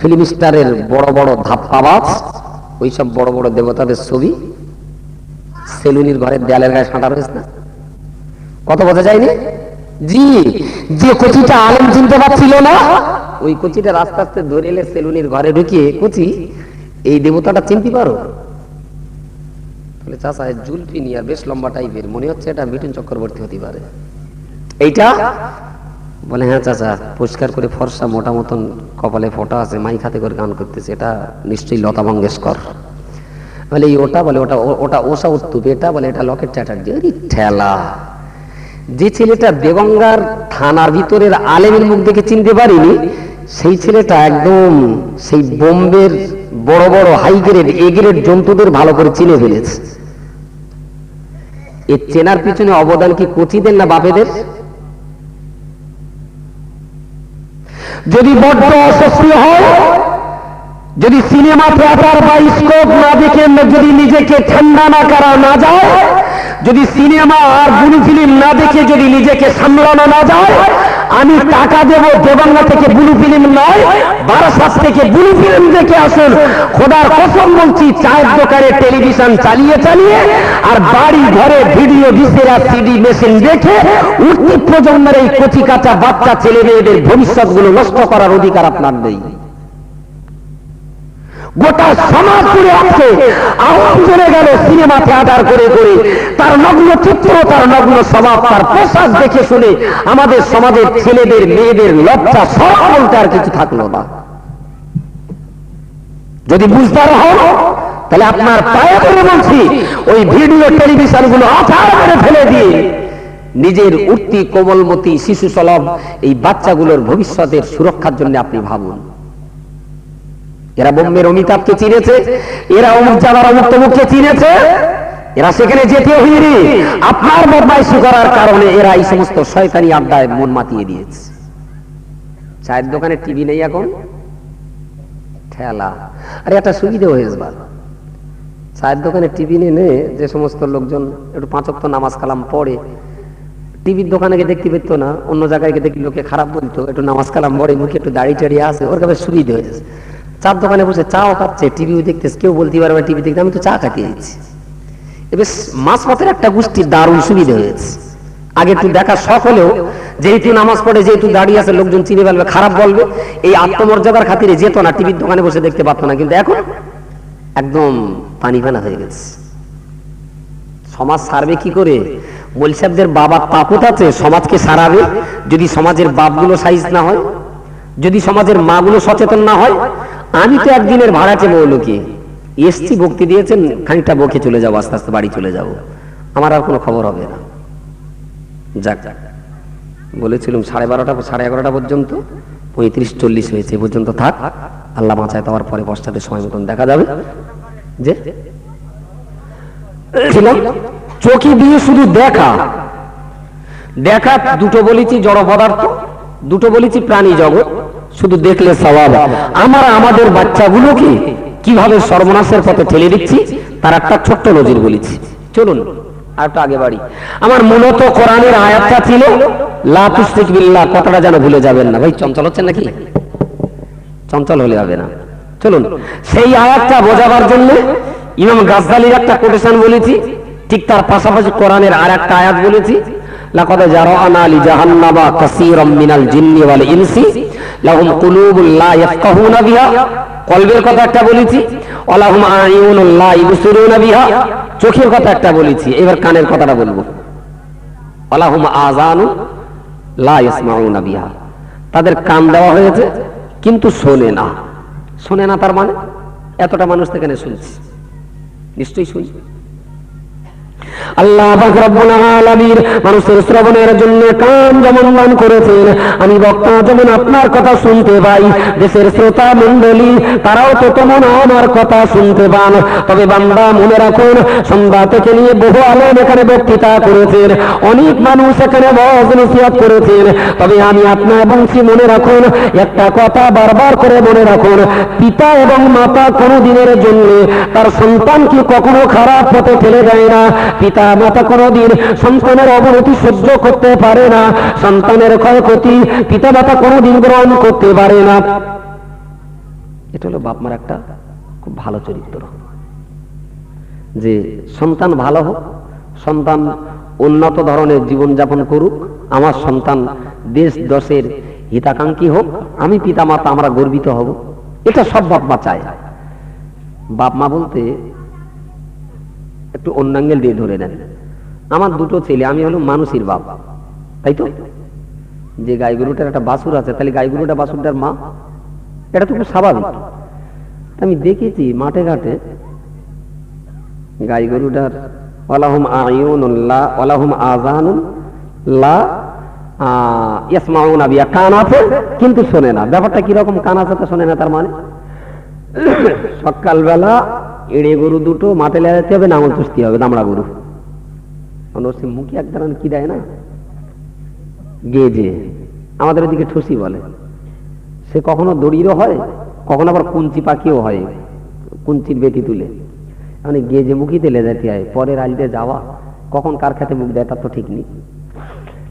Film স্টারের বড় বড় ধাপ্পাবাজ, ওইসব বড় বড় দেবতাদের ছবি সেলুনির ঘরের দেয়ালের গায়ে সাঁটা রয়েছে না? কত বোঝা যায়নি? জি, যে কচিটা আলেম চিনতে পারছিল না, ওই কচিটা আস্তে আস্তে ধরে এলে সেলুনির ঘরে ঢুকিয়ে, কচি এই দেবতাটা চিনতে পারো? চাচা জুলফি নিয়ে বেশ লম্বা টাইপের, মনে হচ্ছে এটা মিঠুন চক্রবর্তী হতে পারে। এইটা বলে হ্যাঁ চাচা, পরিষ্কার করে ফর্সা মোটা মতন কপালে ফোঁটা আছে, মাইক হাতে করে গান করতেছে, এটা নিশ্চয়ই লতা মঙ্গেশকর। বলে ওটা, বলে ওটা ওটা ওষা উত্তুপ, এটা বলে এটা লকেট চ্যাটার্জি। ঠেলা, যে ছেলেটা দেগঙ্গার থানার ভিতরের আলেমের মুখ দেখে চিনতে পারিনি, সেই ছেলেটা একদম সেই বোম্বের বড় বড় হাই গ্রেড এ গ্রেড জন্তুদের ভালো করে চিনে ফেলেছে। এই চেনার পিছনে অবদান কি কচিদের না বাপেদের? যদি বড্ড অস্বস্তি হয়, যদি সিনেমা থিয়েটার বা স্কোপ না দেখে যদি নিজেকে ঠান্ডা না করা না যায়, যদি সিনেমা আর ব্লু ফিল্ম না দেখে যদি নিজেকে সামলানো না যায়, আমি টাকা দেব দেবাংলা থেকে ব্লু ফিল্ম নয়, বারাসাত থেকে ব্লু ফিল্ম দেখে আসুন। খোদার কসম বলছি, চায়ের দোকানে টেলিভিশন চালিয়ে চালিয়ে আর বাড়ি ঘরে ভিডিও ভিসিআর আর সিডি মেশিন দেখে উঠতি প্রজন্মের এই কচি কাঁচা বাচ্চা ছেলে মেয়েদের ভবিষ্যৎ গুলো নষ্ট করার অধিকার আপনার নেই। গোটা সমাজ জুড়ে আছে আওয়াম চলে গেল সিনেমা থিয়েটার করে করে, তার নগ্ন চিত্র, তার নগ্ন স্বভাব, তার পোশাক দেখে শুনে আমাদের সমাজের ছেলেদের মেয়েদের লজ্জা সরম বলতে আর কিছু থাকলো না। যদি বুঝতে হন তাহলে আপনার পায়ে ধরে বলছি, ওই ভিডিও টেলিভিশন গুলো আছাড় করে ফেলে দিয়ে নিজের উঠতি কোমলমতি শিশু সলভ এই বাচ্চাগুলোর ভবিষ্যতের সুরক্ষার জন্য আপনি ভাবুন। এরা বোম্বের অমিতাভকে চিনেছে, এরা অমুক জায়গার অমুক তমুককে চিনেছে, এরা সেখানে যেতে হয়নি। আপনার বদমাইশি করার কারণে এরা এই সমস্ত শয়তানি আড্ডায় মন মাতিয়ে দিয়েছে। চায়ের দোকানে টিভি নেই এখন, ঠেলা। আরে একটা সুবিধা হয়েছে, চায়ের দোকানে টিভি নেই, যে সমস্ত লোকজন একটু পাঁচ ওয়াক্ত নামাজ কালাম পড়ে, টিভির দোকানে গিয়ে দেখতে পেত না, অন্য জায়গায় গিয়ে দেখি লোকে খারাপ বলতো, একটু নামাজ কালাম পড়ে, মুখে একটু দাড়ি টাড়িয়ে আছে, ওর কাছে সুবিধা হয়েছে। চার দোকানে বসে চাও খাচ্ছে, টিভিও দেখতেছে, কেউ বলতে পারবে টিভি দেখতে, আমি তো চা খাতে যাচ্ছি। এবার মাছ পথের একটা গোষ্ঠীর দারুণ সুবিধা হয়েছে। আগে তুই দেখা শখ হলেও, যেহেতু নামাজ পড়ে, যেহেতু দাঁড়িয়ে আছে, লোকজন চিনে ফেলবে, খারাপ বলবে, এই আত্মমর্যাদার খাতিরে যেত না, টিভির দোকানে বসে দেখতে পারতো না। কিন্তু এখন একদম পানি ফেনা হয়ে গেছে। সমাজ সারবে কি করে? মৌলভী সাহেবদের বাবার তাকত আছে, সমাজকে সারাবে যদি সমাজের বাপগুলো সাইজ না হয়, যদি সমাজের মাগুলো সচেতন না হয়। আমি তো একদিনের ভাড়াটে মৌলকে এসছি, ভক্তি দিয়েছেন, খানিকটা বকে চলে যাবো, আস্তে আস্তে বাড়ি চলে যাবো, আমার আর কোনো খবর হবে না। যাক, বলেছিলাম 12:30 11:30 পর্যন্ত, 35-40 হয়েছে, এ পর্যন্ত থাক, আল্লাহ বাঁচায় তো, আমার পরে পশ্চাতে সময় মতন দেখা যাবে। যে চোখে দিয়ে শুধু দেখা দেখা, দুটো বলেছি জড় পদার্থ, দুটো বলেছি প্রাণী জগৎ, শুধু দেখলে সওয়াব। আমরা আমাদের বাচ্চাগুলোকে কিভাবে সর্বনাশের পথে ঠেলে দিচ্ছি তার একটা ছোট্ট নজির বলেছি। চলুন আর একটু আগে বাড়ি। আমার মূলত কোরআনের আয়াতটা ছিল লা তুশরিক বিল্লাহ, কথাটা যেন ভুলে যাবেন না। ভাই চঞ্চল হচ্ছেন নাকি? চঞ্চল হলে হবে না। চলুন সেই আয়াতটা বোঝাবার জন্য ইমাম গাজ্জালির একটা কোটেশন বলেছি, ঠিক তার পাশাপাশি কোরআনের আর একটা আয়াত বলেছি, লাকাদ জারা'না লিজাহান্নামা কাসীরাম মিনাল জিন্নি ওয়াল ইনসি লাহুম কুলুবুন লা ইয়াফকাহুনা বিহা, কলবের কথা একটা বলেছি, ওয়ালাহুম আ'ইউনুন লা ইবসিরুনা বিহা, চোখের কথা একটা বলেছি। এবার কানের কথাটা বলবো, ওয়ালাহুম আযানুন লা ইয়াসমাউনা বিহা, তাদের কান দেওয়া হয়েছে কিন্তু শোনে না। শোনে না তার মানে এতটা মানুষ এখানে শুনছি, নিশ্চয়ই শুনছি। আল্লাহ পাক রব্বুল আলামিন মানুষের শ্রবণের জন্য কান যেমন দান করেছেন, আমি বক্তা যেমন আপনার কথা শুনতে পাই, দেশের শ্রোতা মণ্ডলী তারাও তো তেমন আমার কথা শুনতে পান। তবে বান্দা মনে রাখুন, সন্ধ্যা থেকে নিয়ে বহু আলেম এখানে বক্তৃতা করেছেন, অনেক মানুষ এখানে ওয়াজ নসিহত করেছেন। তবে আমি আপনার বংশী মনে রাখুন, একটা কথা বারবার করে মনে রাখুন, পিতা এবং মাতা কোনো দিনের জন্য তার সন্তানকে কখনো খারাপ পথে ঠেলে দেয় না। পিতা মাতা কোনদিন সন্তানের অবনতি সহ্য করতে পারে না, সন্তানের ক্ষয়ক্ষতি পিতা মাতা কোনদিন গ্রহণ করতে পারে না। এটা হলো বাপ মার একটা খুব ভালো চরিত্র, যে সন্তান ভালো হোক, সন্তান উন্নত ধরনের জীবনযাপন করুক, আমার সন্তান দেশ দশের হিতাকাঙ্ক্ষী হোক, আমি পিতা মাতা আমরা গর্বিত হব, এটা সব বাপ মা চায়। বাপ মা বলতে একটু অন্য অ্যাঙ্গেল দিয়ে ধরে নেন। আমার দুটো ছেলে, আমি হলো মানুষের বাপ, তাই তো? যে গাই গরুটার একটা বাছুর আছে, তাহলে গাই গরুটা বাছুরটার মা, এটা তো খুব স্বাভাবিক। আমি দেখেছি মাঠে ঘাটে গাই গরুটার ওয়ালাহুম আয়ুনুন লা ওয়ালাহুম আযানুন লা ইয়াসমাউনা বিহা, কান আছে কিন্তু শোনে না। ব্যাপারটা কি রকম? কান আছে তো শোনে না, তার মানে সকালবেলা এড়ে গরু দুটো মাঠে লেড়াতে হবে, নাঙল চুষতে হবে, দামড়া গরু। মুখে এক ধরনের কি দেয় না, গেজে, আমাদের ওদিকে ঠুসি বলে। সে কখনো দড়িরও হয়, কখনো আবার কুঞ্চি পাখিও হয়, কুঞ্চির বেটি তুলে, মানে গেজে মুখি তেলে যেতে হয়। পরের আলিতে যাওয়া, কখন কার খেতে মুখ দেয় তার তো ঠিক নেই।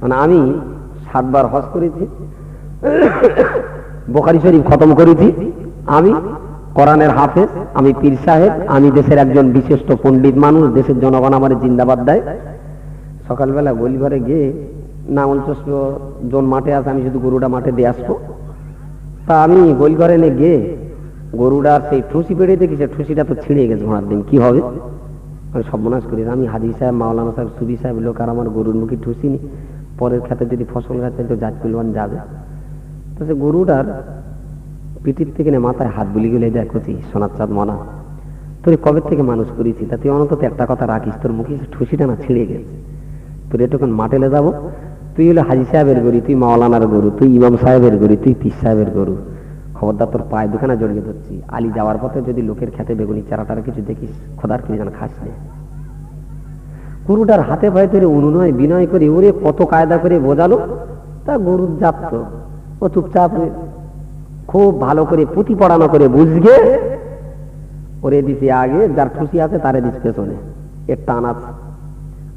মানে আমি 7 বার হজ করেছি, বুখারী শরীফ খতম করেছি, আমি কোরআনের হাফেজ, আমি পীর সাহেব, আমি দেশের একজন বিশিষ্ট পণ্ডিত মানুষ, দেশের জনগণ আমার জিন্দাবাদ দেয়। সকালবেলা গলি ঘরে গিয়ে নাঙল চষব, জন মাঠে আছে, আমি শুধু গরুটা মাঠে দিয়ে আসবো। তা আমি গলি ঘরে নিয়ে গিয়ে গরুটার সেই ঠুসি পেড়ে দেখি, সে ঠুসিটা তো ছিঁড়ে গেছে ঘোড়ার দিন, কি হবে? আমি সর্বনাশ করি। আমি হাজি সাহেব, মাওলানা সাহেব, সুবি সাহেব লোক, আর আমার গরুর মুখে ঠুসি নি, পরের খেতে যদি ফসল গাছে তো জাত পিলওয়ান যাবে। তো সে গরুটার পিঠির থেকে মাথায় হাত বুলি গেলে দেখছি, সোনার চাঁদ মনা, তোর কবে থেকে মানুষ করেছি, তা তুই অন্তত একটা কথা রাখিস, তোর মুখে ঠুসিটা না ছিঁড়ে গেছে, তোর এটুকুন মাঠেলে যাবো, তুই হলো হাজি সাহেবের গরু, তুই মাওলানার গরু, তুই ইমাম সাহেবের গরু, তুই পীর সাহেবের গরু, খবরদার তোর পায়ে দুখানা জড়িয়ে ধরছি। আলী যাওয়ার পথে যদি লোকের খেতে বেগুনি চারাটার কিছু দেখিস, খোদার কি যেন খাস না। গরুটার হাতে পায়ে ধরে অনুনয় বিনয় করে ওরে কত কায়দা করে বোঝালো, তা গরুর জাত তো, ও চুপচাপ খুব ভালো করে পুঁথি পড়ানো করে বুঝগে ওরে দিছে আগে, যার খুশি আছে তারে দিস পেছনে, এর টান আছে।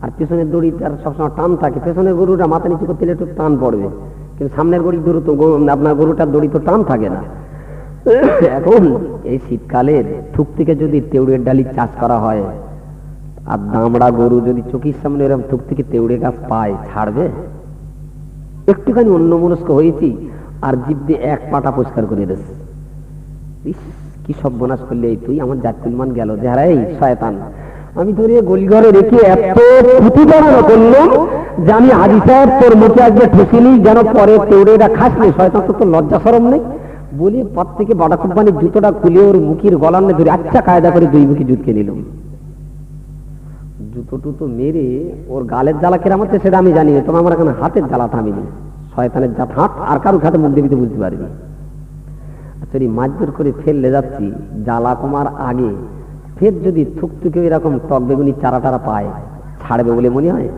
আর পেছনের দড়ি তার সবসময় টান থাকে, পেছনের গরুটা মাথা নিচু করতে একটু টান পড়বে, কিন্তু সামনের গরুর দড়ি তো, আপনার গরুটার দড়ি তো টান থাকে না। এখন এই শীতকালের থুক থেকে যদি তেওড়ের ডালি চাষ করা হয়, আর দামড়া গরু যদি চোখের সামনে এরকম থুক থেকে তেওড়ে গাছ পায়, ছাড়বে? একটুখানি অন্যমনস্ক হয়েছি, আর জিভ দিয়ে এক পাটা পরিষ্কার করে দিয়েছে। কি সব বোনাস করলে তুই, আমার জাতকুলমান গেল যে, হারাই শয়তান, আমি ধরে গলিঘরে রেখে এত পুঁথি পড়ানো করলাম যে আমি হাজি সাহেব তোর মুখে আজকে ঠুসিনি, যেন পরে তেওড়েটা খাস নি, শয়তান তো লজ্জা শরম নেই বলি পর থেকে বড়া কোম্পানির জুতোটা খুলে ওর মুখির গলার নে ধরে আচ্ছা কায়দা করে 2 মুখি জুতকে নিলাম। জুতো টুতো মেরে ওর গালের জ্বালা কেরাম হচ্ছে সেটা আমি জানি না, তোমার আমার এখানে হাতের জ্বালা থামিনি, শয়তানের জাত হাত, আর কারো খাতে মুখ দেবিতে বুঝতে পারবি। আচ্ছা মারধর করে ফেললে যাচ্ছি, জ্বালা কমার আগে ফের যদি থুকথুকে এরকম টক বেগুনি চারা টারা পায়, ছাড়বে বলে মনে হয়?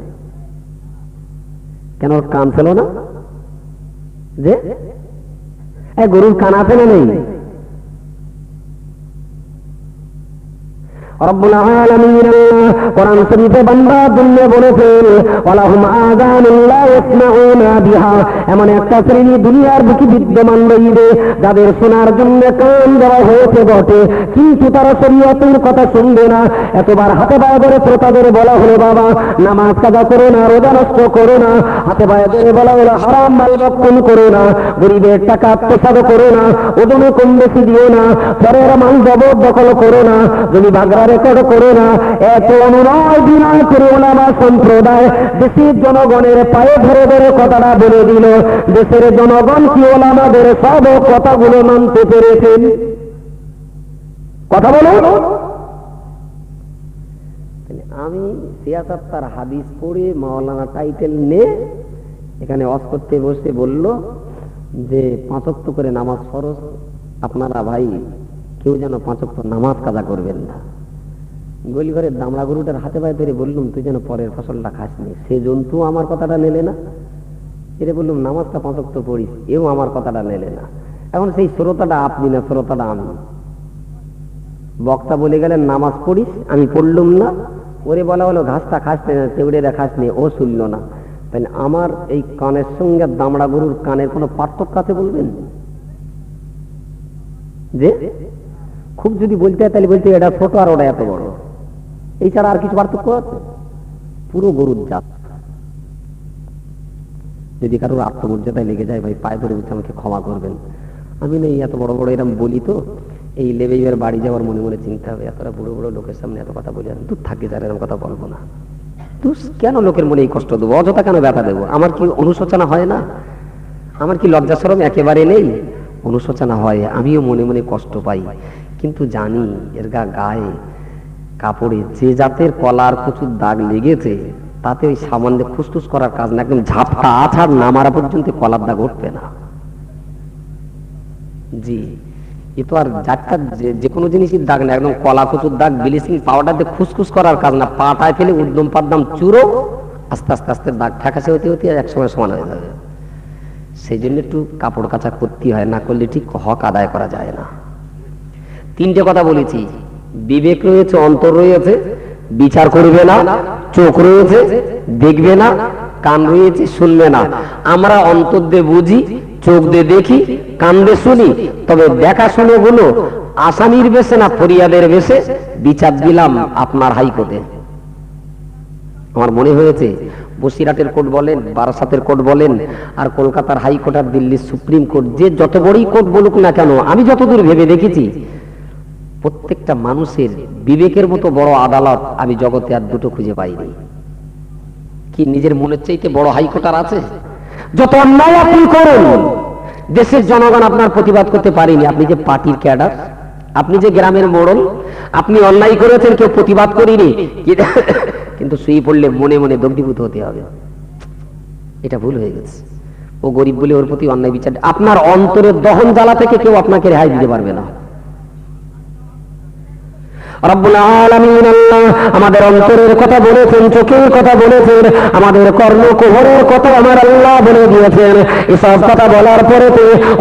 কেন ওর কান ছিল না? যে গরুর কান আছে না নেই? রব্বুল আলামিন কোরআন শরীফে বান্দার জন্য বলেছেন, ওয়ালাহুম আযানুন লা ইয়াসমাউনা বিহা, এমন একটা শ্রেণী দুনিয়ার বুকে বিদ্যমান রইবে যাদের শোনার জন্য কান দেওয়া হয়েছে বটে, কিন্তু তারা শরীয়তের কথা শুনবে না। এতবার হাতে পায়ে ধরে শ্রোতাদের বলা হলো, বাবা নামাজ কাজা করো না, রোজা নষ্ট করো না, হাতে পায়ে ধরে বলা হলো হারাম মাল ভক্ষণ করো না, গরিবের টাকা আত্মসাৎ করো না, ওজনে কম বেশি দিও না, পরের মাল জবরদখল করো না, যদি বাগড়া রেকর্ড করো না। এত অনুনয় বিনয় করে ওলামা সম্প্রদায় দেশের জনগণের পায়ে ধরে ধরে কথাটা বলে দিল। দেশের জনগণ কি ওলামাদের সব কথাগুলো মানতে পেরেছেন? কথা বলো। আমি সিয়াসাত তার হাদিস পড়ে মাওলানা টাইটেল নে এখানে ওয়াজ করতে বসে বলল যে 5 ওয়াক্ত করে নামাজ ফরজ, আপনারা ভাই কেউ যেন 5 ওয়াক্ত নামাজ কাজা করবেন না। গলিঘরের দামড়া গরুটার হাতে পায়ে ধরে বললুম, তুই যেন পরের ফসলটা খাস নি, সে জন্তু আমার কথাটা নেলে না। এরে বললুম নামাজটা 5 ওয়াক্ত পড়িস, এও আমার কথাটা নেলে না। এখন সেই শ্রোতাটা আপনি না, শ্রোতাটা আমি। বক্তা বলে গেলেন নামাজ পড়িস, আমি পড়লুম না। ওরে বলা হলো ঘাসটা খাস না, তেওড়েরা খাস নি, ও শুনল না। তাই আমার এই কানের সঙ্গে দামড়া গরুর কানের কোনো পার্থক্য আছে বলবেন? যে খুব যদি বলতে হয় তাহলে বলতে এটা ছোট আর ওটা এত বড়, এই ছাড়া আর কিছু পার্থক্য আছে? পুরো গরুর জাত। যদি কারোর আত্মমর্যাদায় লেগে যায়, ভাই পায়ে ধরে বলছে আমাকে ক্ষমা করবেন, আমি নেই এত বড় বড় এরকম বলি তো এই লেবে এবার বাড়ি যাওয়ার মনে মনে চিন্তা হবে, এতটা বুড়ো বুড়ো লোকের সামনে এত কথা বলি, তুই থাকে যার এরকম কথা বলবো না। তুই কেন লোকের মনে এই কষ্ট দেবো, অযথা কেন ব্যথা দেবো? আমার কি অনুশোচনা হয় না? আমার কি লজ্জা শরম একেবারে নেই? অনুশোচনা হয়, আমিও মনে মনে কষ্ট পাই, কিন্তু জানি এর গায়ে কাপড়ে যে জাতের কলার প্রচুর দাগ লেগেছে তাতে ওই সামান্য খুসখুস করার কাজ না, একদম ঝাপটা আছাড় না মারা পর্যন্ত কলার দাগ উঠবে না। জি, এ তো আর জাতটা যে কোনো জিনিসের দাগ না, একদম কলা কচুর দাগ ব্লিচিং পাউডার দিয়ে খুসখুস করার কাজ না, পাটায় ফেলে উদ্যম পাদ্দাম চুরো আস্তে আস্তে আস্তে দাগ ফ্যাকাশে হতে হতে একসময় সমান হয়ে যাবে। সেই জন্য একটু কাপড় কাচা করতে হয়, না করলে ঠিক হক আদায় করা যায় না। তিনটে কথা বলেছি, বিবেক রয়েছে, অন্তর রয়েছে, বিচার করবে না, চোখ রয়েছে দেখবে না, কান রয়েছে শুনবে না। আমরা অন্তর দিয়ে বুঝি, চোখ দিয়ে দেখি, কান দিয়ে শুনি, তবে দেখা শুনে গুলো আসামির বেশে না ফরিয়াদের বেশে বিচার দিলাম আপনার হাইকোর্টে। আমার মনে হয়েছে বসিরহাটের কোর্ট বলেন, বারাসাতের কোর্ট বলেন, আর কলকাতার হাইকোর্ট আর দিল্লির সুপ্রিম কোর্ট, যে যত বড়ই কোর্ট বলুক না কেন, আমি যতদূর ভেবে দেখেছি প্রত্যেকটা মানুষের বিবেকের মতো বড় আদালত আমি জগতে আর দুটো খুঁজে পাইনি। কি নিজের মনের চাইতে বড় হাইকোর্ট আর আছে? যত অন্যায় আপনি করুন, দেশের জনগণ আপনার প্রতিবাদ করতে পারেনি। আপনি যে পার্টির ক্যাডার, আপনি যে গ্রামের মোড়ল, আপনি অন্যায় করেছেন, কেউ প্রতিবাদ করিনি, কিন্তু শুয়ে পড়লে মনে মনে দগ্ধীভূত হতে হবে, এটা ভুল হয়ে গেছে। ও গরিব বলে ওর প্রতি অন্যায় বিচার, আপনার অন্তরের দহন জ্বালা থেকে কেউ আপনাকে রেহাই দিতে পারবে না। রব্বুল আলামিন আল্লাহ আমাদের অন্তরের কথা বলেছেন, চোখের কথা বলেছেন, আমাদের কর্ণকুহরের কথা আমার আল্লাহ বলে দিয়েছেন। এসব কথা বলার পরে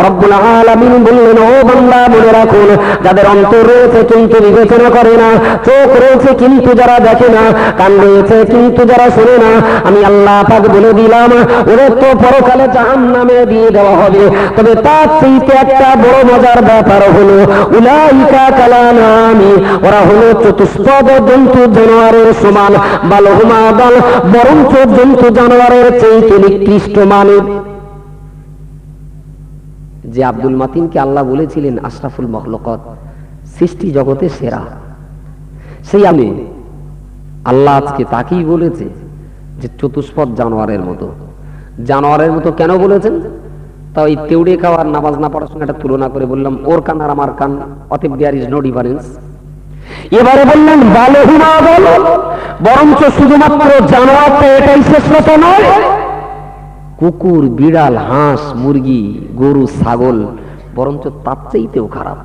রব্বুল আলামিন বললেন, ও বান্দা মনে রাখুন, যাদের অন্তর রয়েছে কিন্তু বিবেচনা করে না, চোখ রয়েছে কিন্তু যারা দেখে না, কান রয়েছে কিন্তু যারা শোনে না, আমি আল্লাহ পাক বলে দিলাম ওদের তো পরকালে জাহান্নামে দিয়ে দেওয়া হবে। তবে তার চাইতে একটা বড় মজার ব্যাপার হলো, উলাইকা কালানামি, ওরা হলো চতুষ্পদ জন্তু জানোয়ারের সমান, বালহুমা বাল, বরঞ্চ জন্তু জানোয়ারের চাইতে নিকৃষ্ট মানব। যে আব্দুল মাতিনকে আল্লাহ বলেছিলেন আশরাফুল মখলুকাত, সৃষ্টি জগতে সেরা, সেই আমি আল্লাহ আজকে তাকেই বলেছে যে চতুষ্পদ জানোয়ারের মতো। জানোয়ারের মতো কেন বলেছেন? তা ওই তেউড়ে খাওয়ার নামাজ না পড়ার সঙ্গে একটা তুলনা করে বললাম, ওর কান আর আমার কান, অতএব দেয়ার ইজ নো ডিফারেন্স। এবারে বললেন বালহুমা বল, বরঞ্চ শুধুমাত্র জানোয়ারটা এটাই শ্রেষ্ঠ নয়, কুকুর, বিড়াল, হাঁস, মুরগি, গরু, ছাগল বরঞ্চ তার চাইতেও খারাপ,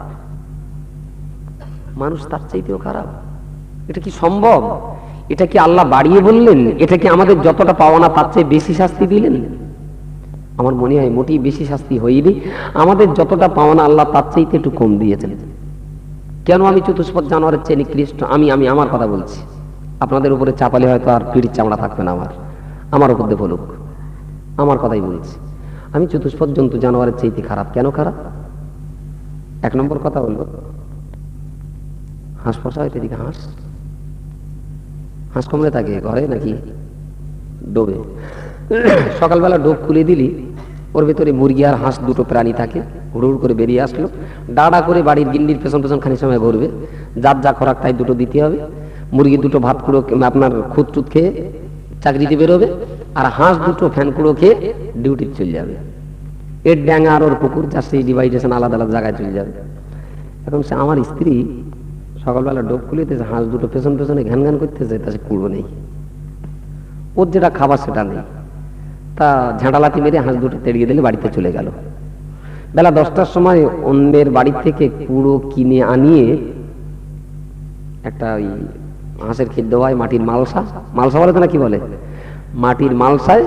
মানুষ তার চাইতেও খারাপ। এটা কি সম্ভব? এটা কি আল্লাহ বাড়িয়ে বললেন? এটা কি আমাদের যতটা পাওনা তার চেয়ে বেশি শাস্তি দিলেন? আমার মনে হয় মোটেই বেশি শাস্তি হয়নি, আমাদের যতটা পাওনা আল্লাহ তার চাইতে একটু কম দিয়েছেন। কেন আমি চতুষ্পদ জানোয়ারের চেয়ে নিকৃষ্ট? আমি আমার কথা বলছি, আপনাদের উপরে চাপালে হয়তো আর পিড়ির চামড়া থাকবে না, আমার উপর দিয়ে বলুক, আমার কথাই বলছি। আমি চতুষ্পদ জন্তু জানোয়ারের চাইতে খারাপ। কেন খারাপ? এক নম্বর কথা হলো, হাঁস পোষা হয়, এদিকে হাঁস কমলে থাকে ঘরে নাকি ডোবে, সকালবেলা ডোব খুলে দিলি ওর ভেতরে মুরগি আর হাঁস দুটো প্রাণী থাকে, হুড় করে বেরিয়ে আসলো, ডাড়া করে বাড়ির গিন্ডির পেছন পেছন খানিক সময় ঘুরবে, যার যা খোরাক তাই দুটো দিতে হবে। মুরগি দুটো ভাত কুড়ো আপনার খুদ চুত খেয়ে চাকরিতে বেরোবে, আর হাঁস দুটো ফ্যান কুড়ো খেয়ে ডিউটি চলে যাবে। এর ড্যাঙা আর ওর পুকুর যার সেই ডিভাইডেশন আলাদা আলাদা জায়গায় চলে যাবে। এখন সে আমার স্ত্রী সকালবেলা ডোব খুলিতেছে, হাঁস দুটো পেছন পেছনে ঘ্যান ঘ্যান করতেছে, তা সে কুড়ো নেই, ওর যেটা খাবার সেটা নেই, তা ঝাঁটালাতি মেরে হাঁস দুটো তেড়িয়ে দিলে বাড়িতে চলে গেল। বেলা 10টার সময় অন্যের বাড়ি থেকে কুড়ো কিনে আনিয়ে একটা ওই হাঁসের খেত দেওয়া হয়, মাটির মালসা বলে তো না কি বলে, মাটির মালসায়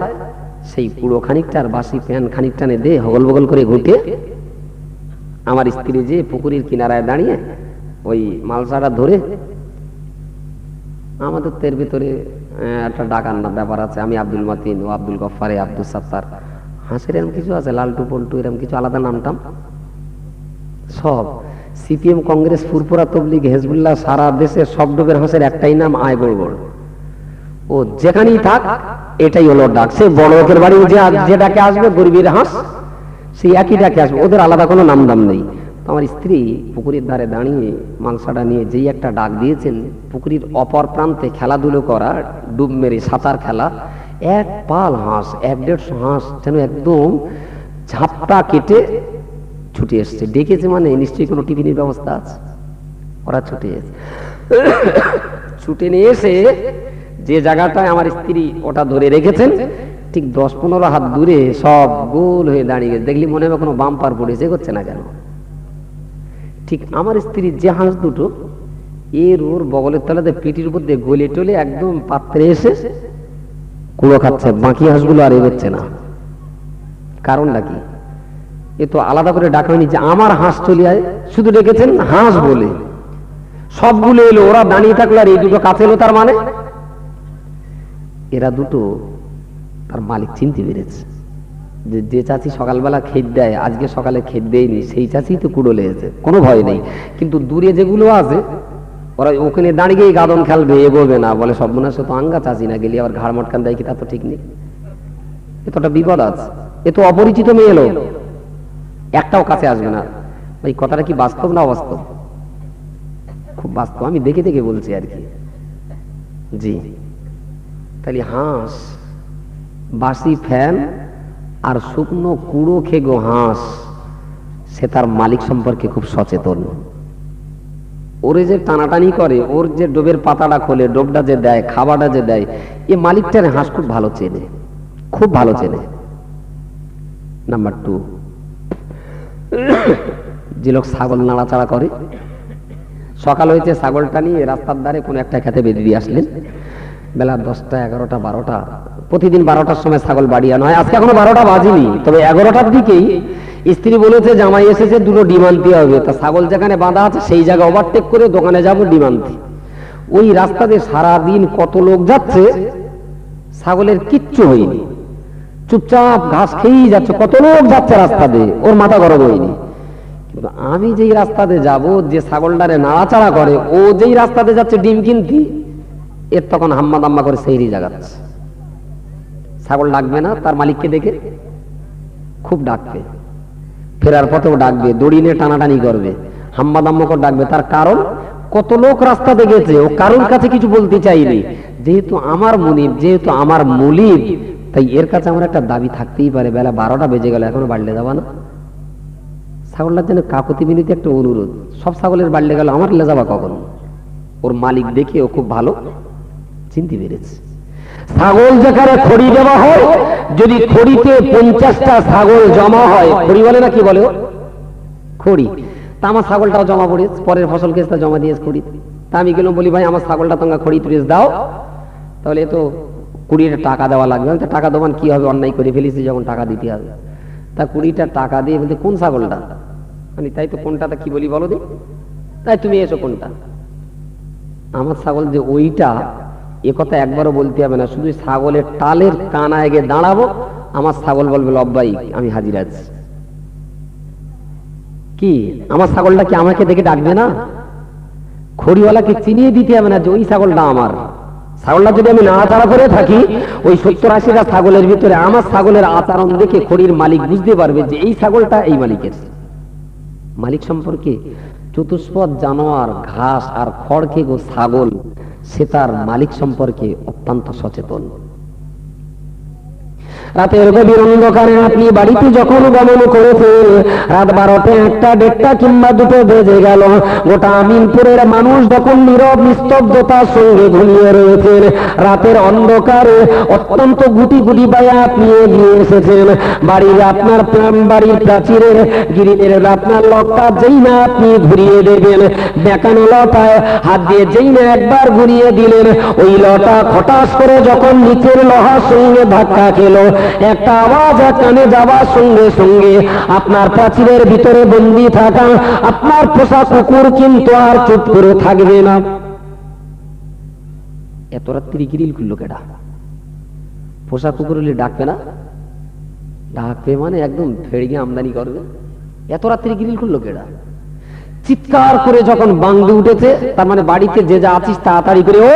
সেই কুড়ো খানিকটা আর বাসি প্যান খানিকটানে দে হগল বগল করে ঘুটে আমার স্ত্রী যে পুকুরের কিনারায় দাঁড়িয়ে ওই মালসাটা ধরে, আমাদের তের ভিতরে একটা ডাকার না ব্যাপার আছে, আমি আব্দুল মাতিন, ও আব্দুল গফফার, আব্দুল সাত্তার, হাঁসের এরকম কিছু আছে, লালটু পল্টু এরকম কিছু আলাদা নামটাম, সব সিপিএম, কংগ্রেস, ফুরফুরা, তবলিগ, হেজবুল্লাহ, সারা দেশে সব ডুবের হাঁসের একটাই নাম, আয় গড়গড়। ও যেখানেই থাক এটাই হলো ডাক। সে বড় লোকের বাড়ি যে ডাকে আসবে, গরিবের হাঁস সেই একই ডাকে আসবে, ওদের আলাদা কোনো নাম দাম নেই। আমার স্ত্রী পুকুরের ধারে দাঁড়িয়ে মাংসটা নিয়ে যেই একটা ডাক দিয়েছেন, পুকুরের অপর প্রান্তে খেলাধুলো করা, ডুব মেরে সাঁতার খেলা, এক পাল হাঁস, 1-150 হাঁস যেন একদম ঝাপটা কেটে ছুটে এসছে। ডেকেছে মানে নিশ্চয়ই কোনো টিফিনের ব্যবস্থা আছে, ওরা ছুটে এসে ছুটে নিয়ে এসে যে জায়গাটায় আমার স্ত্রী ওটা ধরে রেখেছেন, ঠিক 10-15 হাত দূরে সব গোল হয়ে দাঁড়িয়ে গেছে। দেখলি মনে হবে কোনো বাম্পার পড়েছে, করছে না কেন? ঠিক আমার স্ত্রীর যে হাঁস দুটো, এর ওর বগলের তলাতে পিঠির উপর দিয়ে গলে টলে একদম পাত্রে এসে কুড়ো খাচ্ছে, বাকি হাঁসগুলো আর এগোচ্ছে না। কারণটা কি? এ তো আলাদা করে ডাকা হয়নি যে আমার হাঁস চলে আয়, শুধু ডেকেছেন হাঁস বলে। সবগুলো এলো, ওরা দাঁড়িয়ে থাকলো, আর এই দুটো কাছে এলো। তার মানে এরা দুটো তার মালিক চিনতে পেরেছে যে চাচি সকালবেলা খেত দেয়, আজকে সকালে খেত দেয়নি, সেই চাচি তো কুড়ো লেগেছে, কোনো ভয় নেই। কিন্তু দূরে যেগুলো আছে ওরা ওখানে দাঁড়িয়েই গাদন খেলবে, এগোবে না, বলে সব মনে হয় তো আঙ্গা চাচি না গেলে আবার ঘাড় মটকান দেয় কি, তা তো ঠিক নেই। এতটা বিপদ আছে। এ তো অপরিচিত মেয়ে এলো, একটাও কাছে আসবে না। এই কথাটা কি বাস্তব না অবাস্তব? খুব বাস্তব, আমি দেখে দেখে বলছি আর কি। জি, তাহলে হাঁস, বাসি ফ্যান আর শুকনো কুড়ো খেগো হাঁস, সে তার মালিক সম্পর্কে খুব সচেতন। ওরে যে টানাটানি করে, ওর যে ডোবের পাতাটা খোলে, ডোবটা যে দেয়, খাবারটা যে দেয়, এ মালিকটার হাঁস খুব ভালো চেনে, খুব ভালো চেনে। নাম্বার 2, যে লোক ছাগল নাড়াচাড়া করে, সকাল হয়েছে ছাগলটা নিয়ে রাস্তার ধারে কোনো একটা খেতে বেঁধে দিয়ে আসলেন, বেলা 10টা, 11টা, 12টা, প্রতিদিন 12টার সময় ছাগল বাড়ি আনা হয়। আজকে এখনো 12টা বাজিনি, তবে 11টার দিকেই স্ত্রী বলেছে জামাই এসেছে, 2টো ডিম আনতে হবে। তা ছাগল যেখানে বাঁধা আছে সেই জায়গা ওভারটেক করে দোকানে যাবো ডিম আনতে। ওই রাস্তাতে সারাদিন কত লোক যাচ্ছে, ছাগলের কিচ্ছু হয়নি, চুপচাপ ঘাস খেয়েই যাচ্ছে, কত লোক যাচ্ছে রাস্তাতে, ওর মাথা গরম হয়নি। কিন্তু আমি যেই রাস্তাতে যাব, যে ছাগলটারে নাড়াচাড়া করে, ও যেই রাস্তাতে যাচ্ছে ডিম কিনতে, এর তখন হাম্মা দাম্মা করে সেইরি জাগাচ্ছে। ছাগল ডাকবে না, তার মালিককে দেখে খুব ডাকবে, ফেরার পথেও ডাকবে, দড়ি নিয়ে টানাটানি করবে, হাম্মা দাম্মা করে ডাকবে। তার কারণ, কত লোক রাস্তাতে গেছে, ও কারোর কাছে কিছু বলতে চাইনি। যেহেতু আমার মুনিব, যেহেতু আমার মুলিব, তাই এর কাছে আমার একটা দাবি থাকতেই পারে। বেলা 12টা বেজে গেল, এখনো বাড়লে যাবা না? ছাগলটার জন্য কাকতি মিনতি একটা অনুরোধ, সব ছাগলের বাড়লে গেল, আমার লে যাবা কখন? ওর মালিক দেখে ও খুব ভালো চিনতে পেরেছে। ছাগল যেখানে খড়ি দেওয়া হয়, যদি খড়িতে 50টা ছাগল জমা হয়, খড়ি বলে না কি বলে, খড়ি, তা আমার ছাগলটাও জমা পড়েছে, পরের ফসল কেসটা জমা দিয়েছে খড়ি। তা আমি গেলাম, বলি ভাই আমার ছাগলটা তোমরা খড়ি তুলে দাও, তাহলে তো 20 টাকা দেওয়া লাগবে। টাকা দেওয়ান কি হবে, অন্যায় করে ফেলেছি যখন টাকা দিতে হবে। তা 20 টাকা দিয়ে বলতে কোন ছাগলটা, মানে তাই তো কোনটা, কি বলি বলো দি, তাই তুমি এসো কোনটা, আমার ছাগল যে ওইটা, এ কথা একবারও বলতে হবে না, শুধু ছাগলের টালের কানায় গিয়ে দাঁড়াবো, আমার ছাগল বলবে লব্বাই, আমি হাজির আছি। কি আমার ছাগলটা কি আমাকে দেখে ডাকবে না? খড়িওয়ালাকে চিনিয়ে দিতে হবে না যে ওই ছাগলটা আমার। ছাগলটা যদি আমি নাড়াচাড়া করে থাকি, ওই 70-80টা ছাগলের ভিতরে আমার ছাগলের আচরণ দেখে খড়ির মালিক বুঝতে পারবে যে এই ছাগলটা এই মালিকের। মালিক সম্পর্কে চতুষ্পদ জানোয়ার, ঘাস আর খড় খেয়ে ছাগল, সে তার মালিক সম্পর্কে অত্যন্ত সচেতন। রাতের গভীর অন্ধকারে আপনি বাড়িতে যখন গমন করেছেন, রাত 12টা, 1টা, 1:30 কিংবা 2টো বেজে গেল, গোটা আমিনপুরের মানুষ যখন নীরব নিস্তব্ধতার সঙ্গে ঘুমিয়ে রয়েছেন, রাতের অন্ধকারে অত্যন্ত গুটি গুটি পায়ে আপনি এগিয়ে এসেছেন। আপনার বাড়ির প্রাচীরের গিরিলের আপনার লকটা যেই না আপনি ঘুরিয়ে দেবেন, বেঁকানো লটায় হাত দিয়ে যেই না একবার ঘুরিয়ে দিলেন, ওই লটা খটাস করে যখন নিচের লোহার সঙ্গে ধাক্কা খেলো, একটা আওয়াজ কানে যাওয়ার সঙ্গে সঙ্গে আপনার প্রাচীরের ভিতরে বন্দী থাকা আপনার পোষা কুকুর কিন্তু আর চুপ করে থাকবে না। এত রাত্রি গিরিল খুললো কেডা? পোষা কুকুর হলে ডাকবে না? ডাকবে মানে একদম ফেড়ে আমদানি করবে। এত রাত্রি গিরিল খুললো কেডা? চিৎকার করে যখন বাংলি উঠেছে, তার মানে বাড়িতে যে যা আছিস তাড়াতাড়ি করে ও,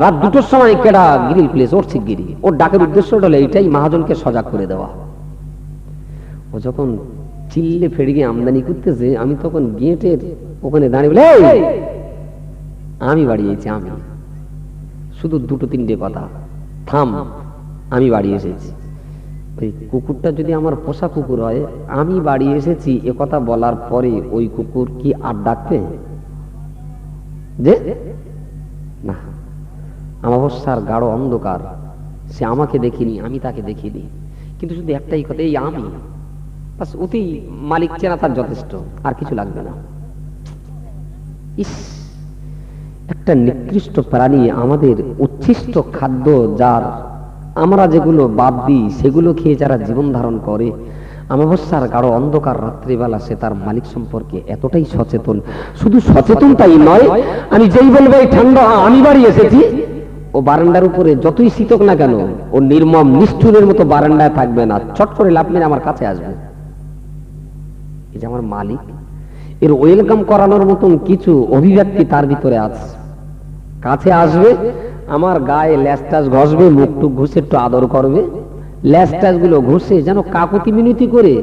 রাত 2টোর সময় কেডা গ্রিল খুলেছে, ওর শিগগিরি। ওর ডাকের উদ্দেশ্য হলো এইটাই, মহাজনকে সজাগ করে দেওয়া। ও যখন চিল্লে ফেড়ে আমদানি করতেছে, আমি তখন গেটের ওখানে দাঁড়িয়ে বলে, আমি বাড়িয়েছি, আমি শুধু 2-3টে কথা, থাম, আমি বাড়ি এসেছি। ওই কুকুরটা যদি আমার পোষা কুকুর হয়, আমি বাড়ি এসেছি এ কথা বলার পরে ওই কুকুর কি আর ডাকবে? যে না, অমাবস্যার গাঢ় অন্ধকার, সে আমাকে দেখিনি, আমি তাকে দেখিনি, কিন্তু শুধু একটাই কথা, এই আমি, বাস অতি মালিক চেনা তার যথেষ্ট, আর কিছু লাগবে না। ইস, একটা নিকৃষ্ট প্রাণী, আমাদের উচ্ছিষ্ট খাদ্য যার আমরা যেগুলো বাদ দিই সেগুলো খেয়ে যারা জীবন ধারণ করে, অমাবস্যার গাঢ় অন্ধকার রাত্রিবেলা সে তার মালিক সম্পর্কে এতটাই সচেতন। শুধু সচেতন তাই নয়, আমি যেই বলবো এই ঠান্ডা আমি বাড়ি এসেছি, ও বারান্দার উপরে যতই শীতক না কেন, ও নির্মম নিষ্ঠুরের মতো বারান্দায় থাকবে না, ছট করে লাফ মেরে আমার কাছে আসবে। এই যে আমার মালিক, এর ওয়েলকাম করানোর মতন কিছু অভিব্যক্তি তার ভিতরে আছে। কাছে আসবে, আমার গায়ে ল্যাসটাস ঘষবে, মুখটুক ঘুষে একটু আদর করবে, ল্যাসটাস গুলো ঘুষে যেন কাকুতি মিনতি করে,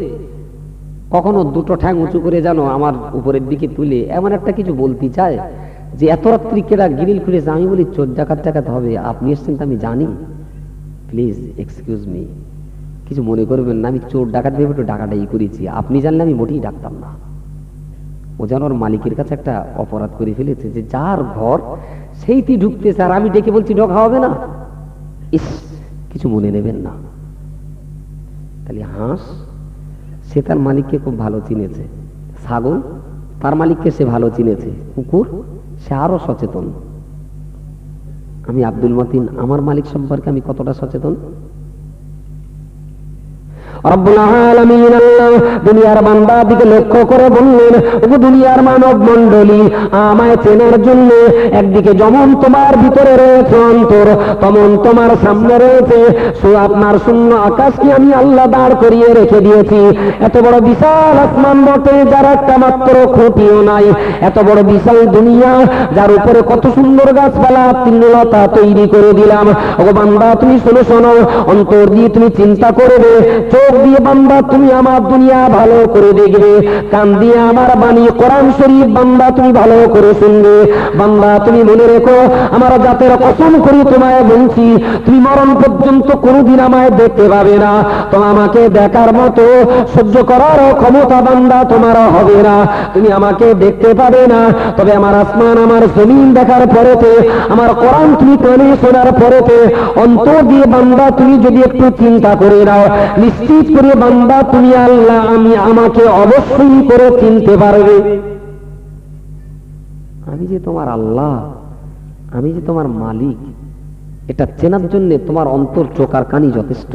কখনো 2টো ঠ্যাং উঁচু করে যেন আমার উপরের দিকে তুলে এমন একটা কিছু বলতে চায় যে এত রাত্রি কেরা গ্রিল খুলেছে। আমি বলি, চোর ডাকাত টাকাত হবে, আপনি এসছেন তো আমি জানি, প্লিজ এক্সকিউজ মি, কিছু মনে করবেন না, আমি চোর ডাকাত ভেবে একটু ডাকাটাই করেছি, আপনি জানলে আমি মোটেই ডাকতাম না। ও যেন ওর মালিকের কাছে একটা অপরাধ করে ফেলেছে, যে যার ঘর সেইটি ঢুকতেছে আর আমি ডেকে বলছি ঢোকা হবে না। ইস, কিছু মনে নেবেন না। তাহলে হাঁস, সে তার মালিককে খুব ভালো চিনেছে, ছাগল তার মালিককে সে ভালো চিনেছে, কুকুর সে আরো সচেতন। আমি আব্দুল মতিন, আমার মালিক সম্পর্কে আমি কতটা সচেতন? রব্বুল আলামিন আল্লাহ দুনিয়ার বান্দাদিকে লক্ষ্য করে বললেন, ওগো দুনিয়ার মানব মণ্ডলী, আমায় চেনার জন্য একদিকে যেমন তোমার ভিতরে রয়েছে অন্তর, তেমন তোমার সামনে রয়েছে আপনার শূন্য আকাশকে আমি আল্লাহ দাঁড় করিয়ে রেখে দিয়েছি। এত বড় বিশাল আসমান বটে, যার একটা মাত্র খুঁটিও নাই, এত বড় বিশাল দুনিয়া, যার উপরে কত সুন্দর গাছপালা তৃণলতা তৈরি করে দিলাম। ওগো বান্দা, তুমি শোনো শোনো, অন্তর দিয়ে তুমি চিন্তা করবে, চোখ দিয়ে বান্দা তুমি আমার দুনিয়া ভালো করে দেখবে, কান দিয়ে আমার বাণী কোরআন শরীফ বান্দা তুমি ভালো করে শুনবে। বান্দা তুমি মনে রেখো, আমার জাতের কসম করে তোমায় বলছি, তুমি মরণ পর্যন্ত কোনোদিন আমায় দেখতে পাবে না, তো আমাকে দেখার মতো সহ্য করার ক্ষমতা বান্দা তোমার হবে না, তুমি আমাকে দেখতে পাবে না। তবে আমার আসমান আমার জমিন দেখার পরেতে, আমার কোরআন তুমি কানে শোনার পরেতে, অন্তর দিয়ে বান্দা তুমি যদি একটু চিন্তা করে নাও, নিশ্চিত করে বান্দা তুমি আল্লাহ আমি আমাকে অবশ্যই করে চিনতে পারবে। আমি যে তোমার আল্লাহ, আমি যে তোমার মালিক, এটা চেনার জন্য তোমার অন্তর চোখ আর কানই যথেষ্ট।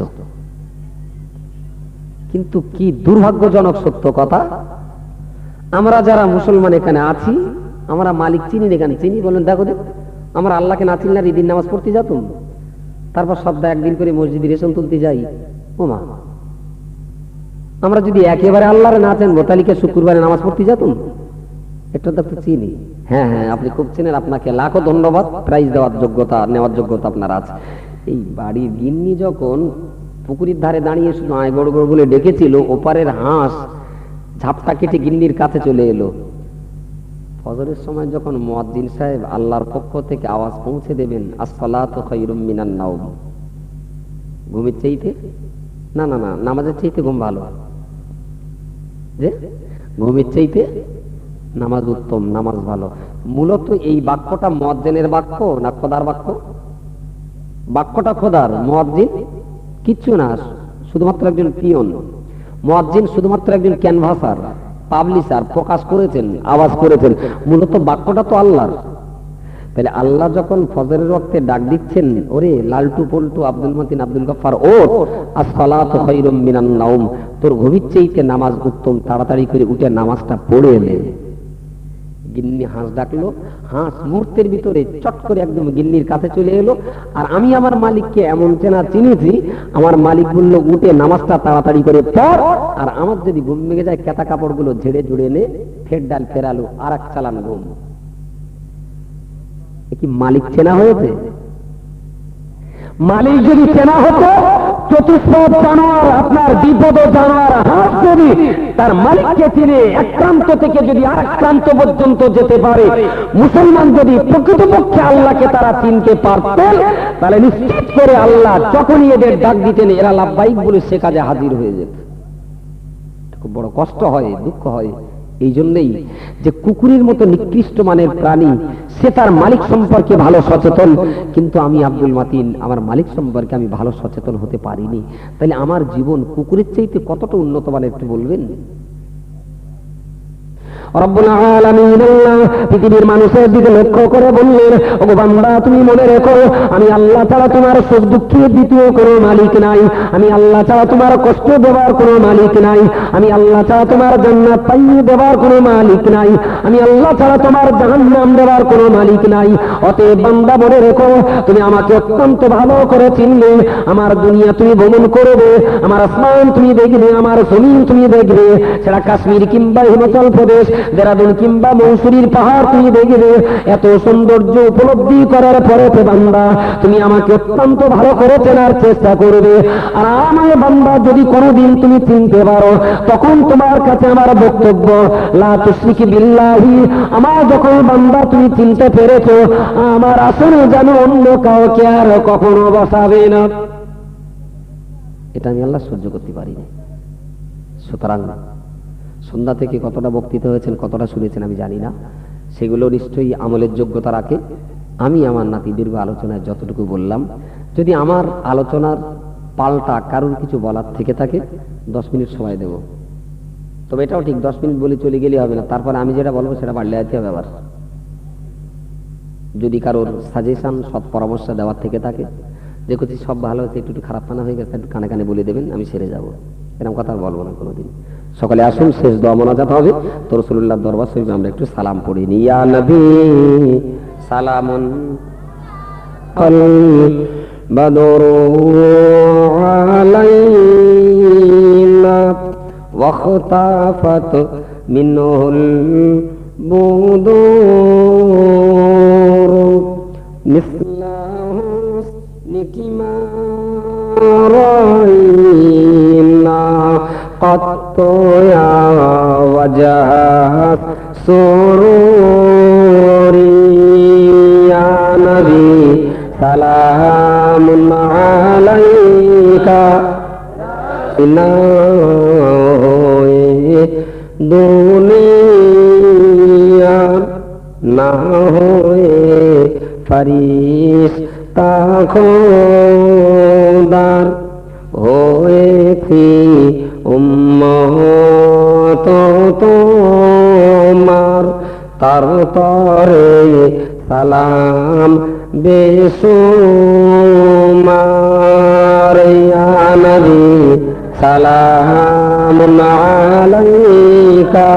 কিন্তু কি দুর্ভাগ্যজনক সত্য কথা, আমরা যারা মুসলমান এখানে আছি, আমরা মালিক চিনি না। কেন চিনি বলেন? দেখো দেখো, আমরা আল্লাহকে না চিনলে ঈদের নামাজ পড়তে যেতাম, তারপর সপ্তাহে একদিন করে মসজিদে রেশন তুলতে যাই। ও মা, আমরা যদি একেবারে আল্লাহরে না চেনবো, তাহলে কি শুক্রবারে নামাজ পড়তে যেতাম? এটা তো একটু চিনি। হ্যাঁ হ্যাঁ, আপনি খুব চেনেন, আপনাকে লাখো ধন্যবাদ, প্রাইজ দেওয়ার যোগ্যতা, নেওয়ার যোগ্যতা আপনার আছে। এই বাড়ির গিন্নি যখন পুকুরের ধারে দাঁড়িয়ে শুধু আয় গড় গড় বলে ডেকেছিল, ওপারের হাঁস ঝাপটা কেটে গিন্নির কাছে চলে এলো। ফজরের সময় যখন মুয়াজ্জিন সাহেব আল্লাহর পক্ষ থেকে আওয়াজ পৌঁছে দেবেন, আসসালাতু খায়রুম মিনান নাওম, ঘুমের চাইতে না না না, নামাজের চাইতে ঘুম ভালো, যে ঘুমের চাইতে নামাজ উত্তম, নামাজ ভালো। মূলত এই বাক্যটা মুয়াজ্জিনের বাক্য না খোদার বাক্য? বাক্যটা খোদার, মুয়াজ্জিন কিচ্ছু না, শুধুমাত্র একজন পিয়ন। মুয়াজ্জিন শুধুমাত্র একজন ক্যানভাসার, পাবলিশার, প্রকাশ করেছেন, আওয়াজ করেছেন। মূলত বাক্যটা তো আল্লাহর। তাহলে আল্লাহ যখন ফজরের ওয়াক্তে ডাক দিচ্ছেন, ওরে লালটু পল্টু আব্দুল মতিন আব্দুল গফফার, ও আসসালাতু খায়রুম মিনান নাওম, তোর ঘুমের চাইতে নামাজ উত্তম, তাড়াতাড়ি করে উঠে নামাজটা পড়ে এলে। গিন্নি হাঁস ডাকলো, হাঁস মুহূর্তের ভিতরে চট করে একদম গিন্নির কাছে চলে এলো। আর আমি আমার মালিককে এমন চেনা চিনেছি, আমার মালিক বললো উঠে নামাজটা তাড়াতাড়ি করে পড়, আর আমার যদি ঘুম ভেঙে যায় কেতা কাপড়গুলো ঝেড়ে ঝুড়ে নে, ফের ডাল ফেরালো, আর এক চালান ঘুম। কি মালিক চেনা হয়েছে? মালিক যদি চেনা হতো, চতুষ্পদ জানোয়ার, আপনার বিপদ জানোয়ার হাঁস যদি তার মালিককে চিনে এক প্রান্ত থেকে যদি আরেক প্রান্ত পর্যন্ত যেতে পারে, মুসলমান যদি প্রকৃতপক্ষে আল্লাহকে তারা চিনতে পারতেন, তাহলে নিশ্চিত করে আল্লাহ যখনই এদের ডাক দিতেন এরা লাব্বাইক বলে সে কাজে হাজির হয়ে যেত। খুব বড় কষ্ট হয়, দুঃখ হয় এই জন্যই যে কুকুরের মতো নিকৃষ্ট মানের প্রাণী, সে তার মালিক সম্পর্কে ভালো সচেতন, কিন্তু আমি আব্দুল মাতিন আমার মালিক সম্পর্কে আমি ভালো সচেতন হতে পারিনি। তাহলে আমার জীবন কুকুরের চাইতে কতটা উন্নত মানের একটু বলবেন? রব্বুল আলামিন আল্লাহ পৃথিবীর মানুষের দিকে লক্ষ্য করে বললেন, ওগো বান্দা তুমি মনে রেখো আমি আল্লাহ ছাড়া তোমার সুখ দুঃখের দ্বিতীয় কোনো মালিক নাই, আমি আল্লাহ ছাড়া তোমার কষ্ট দেওয়ার কোনো মালিক নাই, আমি আল্লাহ ছাড়া তোমার জান্নাত পাইয়ে দেওয়ার কোনো মালিক নাই, আমি আল্লাহ ছাড়া তোমার জাহান্নাম দেওয়ার কোনো মালিক নাই। অতএব বান্দা মনে রেখো তুমি আমাকে অত্যন্ত ভালো করে চিনলে, আমার দুনিয়া তুমি ভ্রমণ করবে, আমার আসমান তুমি দেখবে, আমার জমিন তুমি দেখবে, সেটা কাশ্মীর কিংবা হিমাচল প্রদেশ, দেরাদুন কিংবা মৌসুরীর পাহাড় তুমি দেখবে। এত সৌন্দর্য উপলব্ধি করার পরে বান্দা তুমি আমাকে অত্যন্ত ভালো করে চেনার চেষ্টা করবে। আর আমায় বান্দা যদি কোনোদিন তুমি চিনতে পারো, তখন তোমার কাছে আমার বক্তব্য লা তুশরিকি বিল্লাহি, আমার যখন বান্দা তুমি চিনতে পেরেছো, আমার আসলে যেন অন্য কাউকে আর কখনো বসাবে না। এটা আমি আল্লাহ সহ্য করতে পারি না। সুতরাং সন্ধ্যা থেকে কতটা বক্তৃতা হয়েছেন, কতটা শুনেছেন আমি জানি না, সেগুলো নিশ্চয়ই আমলের যোগ্যতা রাখে। আমি আমার নাতি দীর্ঘ আলোচনায় যতটুকু বললাম, যদি আমার আলোচনার পাল্টা কারোর কিছু বলার থেকে থাকে 10 মিনিট সময় দেব। তবে এটাও ঠিক 10 মিনিট বলে চলে গেলে হবে না, তারপরে আমি যেটা বলবো সেটা বাড়লে যেতে হবে। আবার যদি কারোর সাজেশন সৎ পরামর্শ দেওয়ার থেকে থাকে, যে কিছু সব ভালো হয়েছে একটু খারাপ পানা হয়ে গেছে একটু কানে কানে বলে দেবেন, আমি সেরে যাব, এরকম কথা বলবো না কোনোদিন। সকালে আসুন, শেষ দোয়া মোনাজাত হবে, তো রাসূলুল্লাহর দরবার শরীফে আমরা একটু সালাম পড়ি নি। ইয়া নবী সালামুন আল বাদরু আলাইনা ওয়া খাতাফাত মিনহুল বুদুর মিসলাহু নিকিমা রাইনা قط يا وجه سروري يا نبي سلام عليك দুনিয়া না হয়ে ফরিস্তা খোদার হয়েছি উম্মত তোমার, তার তরে সালাম বেশুমার। ইয়া নবী সালাম আলাইকা